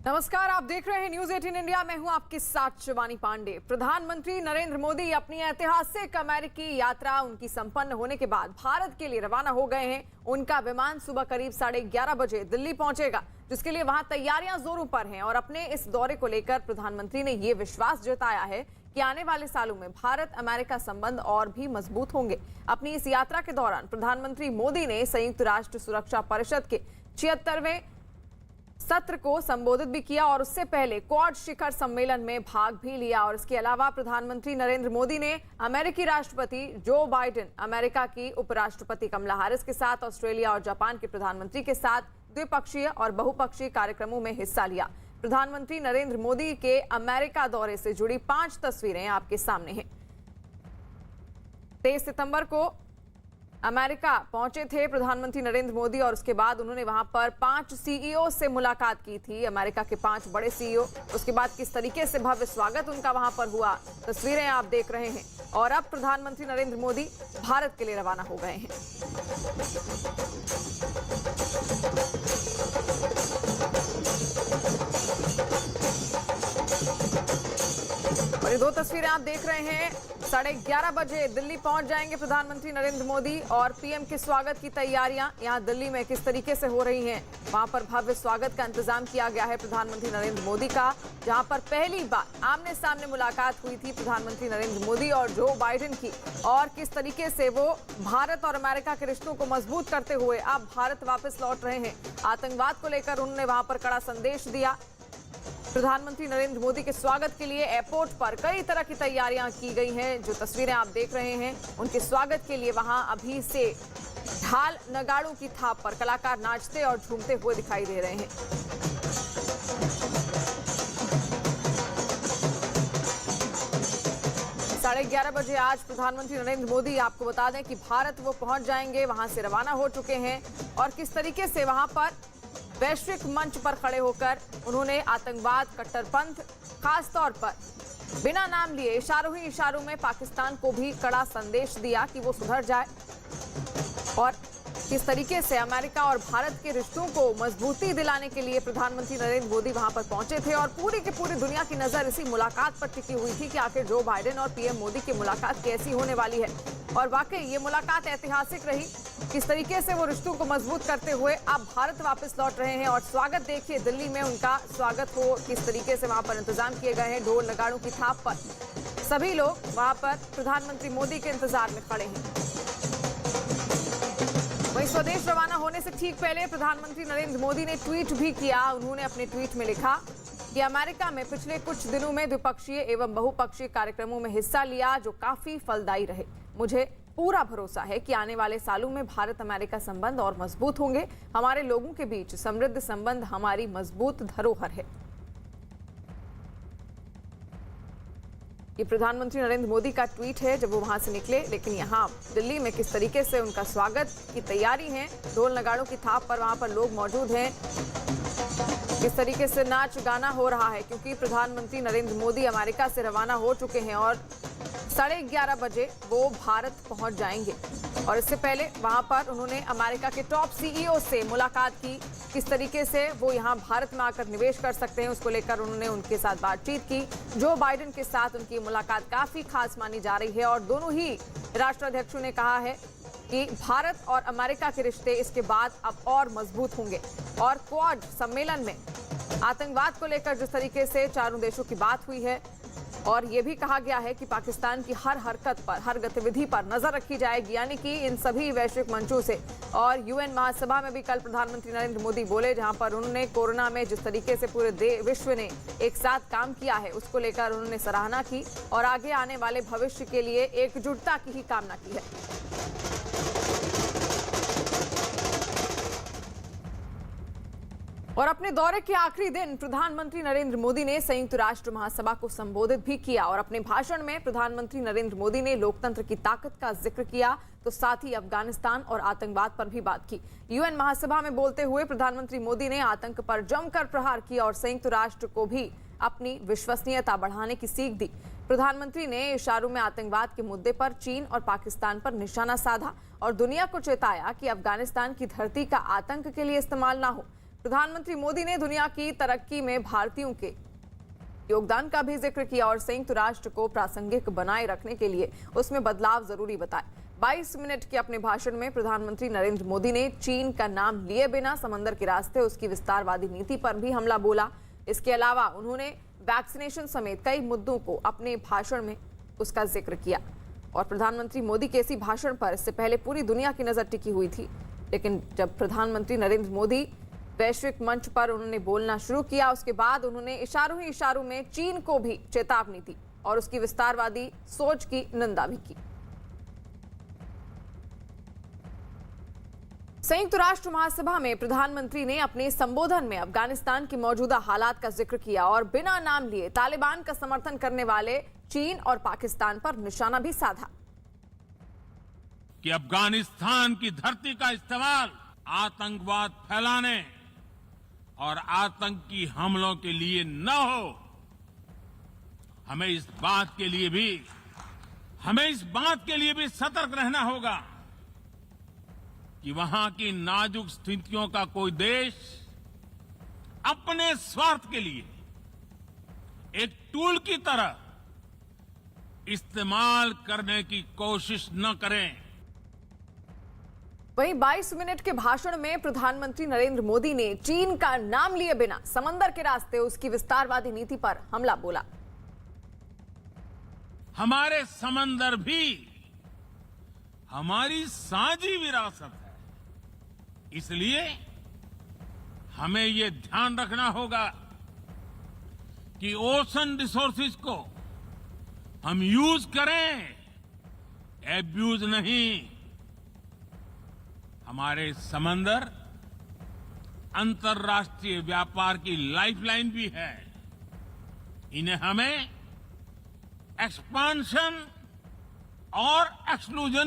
नमस्कार, आप देख रहे हैं न्यूज 18 इंडिया। मैं हूं आपके साथ शिवानी पांडे। प्रधानमंत्री नरेंद्र मोदी अपनी ऐतिहासिक अमेरिकी यात्रा उनकी संपन्न होने के बाद भारत के लिए रवाना हो गए हैं। उनका विमान सुबह करीब 11:30 बजे दिल्ली पहुंचेगा, जिसके लिए वहां तैयारियां जोरों पर हैं। और अपने इस दौरे को लेकर प्रधानमंत्री ने ये विश्वास जताया है कि आने वाले सालों में भारत अमेरिका संबंध और भी मजबूत होंगे। अपनी इस यात्रा के दौरान प्रधानमंत्री मोदी ने संयुक्त राष्ट्र सुरक्षा परिषद के 76वें सत्र को संबोधित भी किया और उससे पहले क्वाड शिखर सम्मेलन में भाग भी लिया। और इसके अलावा प्रधानमंत्री नरेंद्र मोदी ने अमेरिकी राष्ट्रपति जो बाइडेन, अमेरिका की उपराष्ट्रपति कमला हैरिस के साथ, ऑस्ट्रेलिया और जापान के प्रधानमंत्री के साथ द्विपक्षीय और बहुपक्षीय कार्यक्रमों में हिस्सा लिया। प्रधानमंत्री नरेंद्र मोदी के अमेरिका दौरे से जुड़ी 5 तस्वीरें आपके सामने हैं। 23 सितंबर को अमेरिका पहुंचे थे प्रधानमंत्री नरेंद्र मोदी और उसके बाद उन्होंने वहां पर 5 सीईओ से मुलाकात की थी, अमेरिका के 5 बड़े सीईओ। उसके बाद किस तरीके से भव्य स्वागत उनका वहां पर हुआ, तस्वीरें आप देख रहे हैं। और अब प्रधानमंत्री नरेंद्र मोदी भारत के लिए रवाना हो गए हैं। और ये 2 तस्वीरें आप देख रहे हैं। 11:30 बजे दिल्ली पहुंच जाएंगे प्रधानमंत्री नरेंद्र मोदी। और पीएम के स्वागत की तैयारियां यहां दिल्ली में किस तरीके से हो रही हैं, वहां पर भव्य स्वागत का इंतजाम किया गया है प्रधानमंत्री नरेंद्र मोदी का, जहां पर पहली बार आमने सामने मुलाकात हुई थी प्रधानमंत्री नरेंद्र मोदी और जो बाइडेन की। और किस तरीके से वो भारत और अमेरिका के रिश्तों को मजबूत करते हुए अब भारत वापस लौट रहे हैं। आतंकवाद को लेकर उन्होंने वहां पर कड़ा संदेश दिया। प्रधानमंत्री नरेंद्र मोदी के स्वागत के लिए एयरपोर्ट पर कई तरह की तैयारियां की गई हैं। जो तस्वीरें आप देख रहे हैं, उनके स्वागत के लिए वहां अभी से ढाल नगाड़ों की थाप पर कलाकार नाचते और झूमते हुए दिखाई दे रहे हैं। साढ़े 11 बजे आज प्रधानमंत्री नरेंद्र मोदी, आपको बता दें कि भारत वो पहुंच जाएंगे, वहां से रवाना हो चुके हैं। और किस तरीके से वहां पर वैश्विक मंच पर खड़े होकर उन्होंने आतंकवाद, कट्टरपंथ, खास तौर पर बिना नाम लिए इशारों ही इशारों में पाकिस्तान को भी कड़ा संदेश दिया कि वो सुधर जाए। और किस तरीके से अमेरिका और भारत के रिश्तों को मजबूती दिलाने के लिए प्रधानमंत्री नरेंद्र मोदी वहां पर पहुंचे थे। और पूरी की पूरी दुनिया की नजर इसी मुलाकात पर टिकी हुई थी कि आखिर जो बाइडेन और पीएम मोदी की मुलाकात कैसी होने वाली है। और वाकई ये मुलाकात ऐतिहासिक रही। किस तरीके से वो रिश्तों को मजबूत करते हुए अब भारत वापस लौट रहे हैं। और स्वागत देखिए, दिल्ली में उनका स्वागत हो, किस तरीके से वहां पर इंतजाम किए गए हैं। ढोल नगाड़ों की थाप पर सभी लोग वहां पर प्रधानमंत्री मोदी के इंतजार में खड़े हैं। वहीं स्वदेश रवाना होने से ठीक पहले प्रधानमंत्री नरेंद्र मोदी ने ट्वीट भी किया। उन्होंने अपने ट्वीट में लिखा कि अमेरिका में पिछले कुछ दिनों में द्विपक्षीय एवं बहुपक्षीय कार्यक्रमों में हिस्सा लिया, जो काफी फलदायी रहे। मुझे पूरा भरोसा है कि आने वाले सालों में भारत अमेरिका संबंध और मजबूत होंगे। हमारे लोगों के बीच समृद्ध संबंध हमारी मजबूत धरोहर है। ये प्रधानमंत्री नरेंद्र मोदी का ट्वीट है जब वो वहां से निकले। लेकिन यहाँ दिल्ली में किस तरीके से उनका स्वागत की तैयारी है, ढोल नगाड़ों की थाप पर वहां पर लोग मौजूद हैं। किस तरीके से नाच गाना हो रहा है, क्योंकि प्रधानमंत्री नरेंद्र मोदी अमेरिका से रवाना हो चुके हैं और 11:30 बजे वो भारत पहुंच जाएंगे। और इससे पहले वहां पर उन्होंने अमेरिका के टॉप सीईओ से मुलाकात की। किस तरीके से वो यहां भारत में आकर निवेश कर सकते हैं, उसको लेकर उन्होंने उनके साथ बातचीत की। जो बाइडेन के साथ उनकी मुलाकात काफी खास मानी जा रही है। और दोनों ही राष्ट्राध्यक्षों ने कहा है कि भारत और अमेरिका के रिश्ते इसके बाद अब और मजबूत होंगे। और क्वाड सम्मेलन में आतंकवाद को लेकर जिस तरीके से चारों देशों की बात हुई है, और ये भी कहा गया है कि पाकिस्तान की हर हरकत पर, हर गतिविधि पर नजर रखी जाएगी, यानी कि इन सभी वैश्विक मंचों से। और यूएन महासभा में भी कल प्रधानमंत्री नरेंद्र मोदी बोले, जहां पर उन्होंने कोरोना में जिस तरीके से पूरे विश्व ने एक साथ काम किया है, उसको लेकर उन्होंने सराहना की और आगे आने वाले भविष्य के लिए एकजुटता की ही कामना की है। और अपने दौरे के आखिरी दिन प्रधानमंत्री नरेंद्र मोदी ने संयुक्त राष्ट्र महासभा को संबोधित भी किया। और अपने भाषण में प्रधानमंत्री नरेंद्र मोदी ने लोकतंत्र की ताकत का जिक्र किया, तो साथ ही अफगानिस्तान और आतंकवाद पर भी बात की। यूएन महासभा में बोलते हुए प्रधानमंत्री मोदी ने आतंक पर जमकर प्रहार किया और संयुक्त राष्ट्र को भी अपनी विश्वसनीयता बढ़ाने की सीख दी। प्रधानमंत्री ने इशारों में आतंकवाद के मुद्दे पर चीन और पाकिस्तान पर निशाना साधा और दुनिया को चेताया कि अफगानिस्तान की धरती का आतंक के लिए इस्तेमाल ना हो। प्रधानमंत्री मोदी ने दुनिया की तरक्की में भारतीयों के योगदान का भी जिक्र किया और संयुक्त राष्ट्र को प्रासंगिक बनाए रखने के लिए उसमें बदलाव जरूरी बताए। 22 मिनट के अपने भाषण में प्रधानमंत्री नरेंद्र मोदी ने चीन का नाम लिए बिना समंदर के रास्ते उसकी विस्तारवादी नीति पर भी हमला बोला। इसके अलावा उन्होंने वैक्सीनेशन समेत कई मुद्दों को अपने भाषण में उसका जिक्र किया। और प्रधानमंत्री मोदी के इसी भाषण पर इससे पहले पूरी दुनिया की नजर टिकी हुई थी, लेकिन जब प्रधानमंत्री नरेंद्र मोदी वैश्विक मंच पर उन्होंने बोलना शुरू किया, उसके बाद उन्होंने इशारों ही इशारों में चीन को भी चेतावनी दी और उसकी विस्तारवादी सोच की निंदा भी की। संयुक्त राष्ट्र महासभा में प्रधानमंत्री ने अपने संबोधन में अफगानिस्तान की मौजूदा हालात का जिक्र किया और बिना नाम लिए तालिबान का समर्थन करने वाले चीन और पाकिस्तान पर निशाना भी साधा कि अफगानिस्तान की धरती का इस्तेमाल आतंकवाद फैलाने और आतंकी हमलों के लिए न हो। हमें इस बात के लिए भी सतर्क रहना होगा कि वहां की नाजुक स्थितियों का कोई देश अपने स्वार्थ के लिए एक टूल की तरह इस्तेमाल करने की कोशिश न करें। वहीं 22 मिनट के भाषण में प्रधानमंत्री नरेंद्र मोदी ने चीन का नाम लिए बिना समंदर के रास्ते उसकी विस्तारवादी नीति पर हमला बोला। हमारे समंदर भी हमारी साझी विरासत है, इसलिए हमें ये ध्यान रखना होगा कि ओशन रिसोर्सेज को हम यूज करें, एब्यूज नहीं। हमारे समंदर अंतर्राष्ट्रीय व्यापार की लाइफलाइन भी है। इन्हें हमें एक्सपांशन और एक्सक्लूजन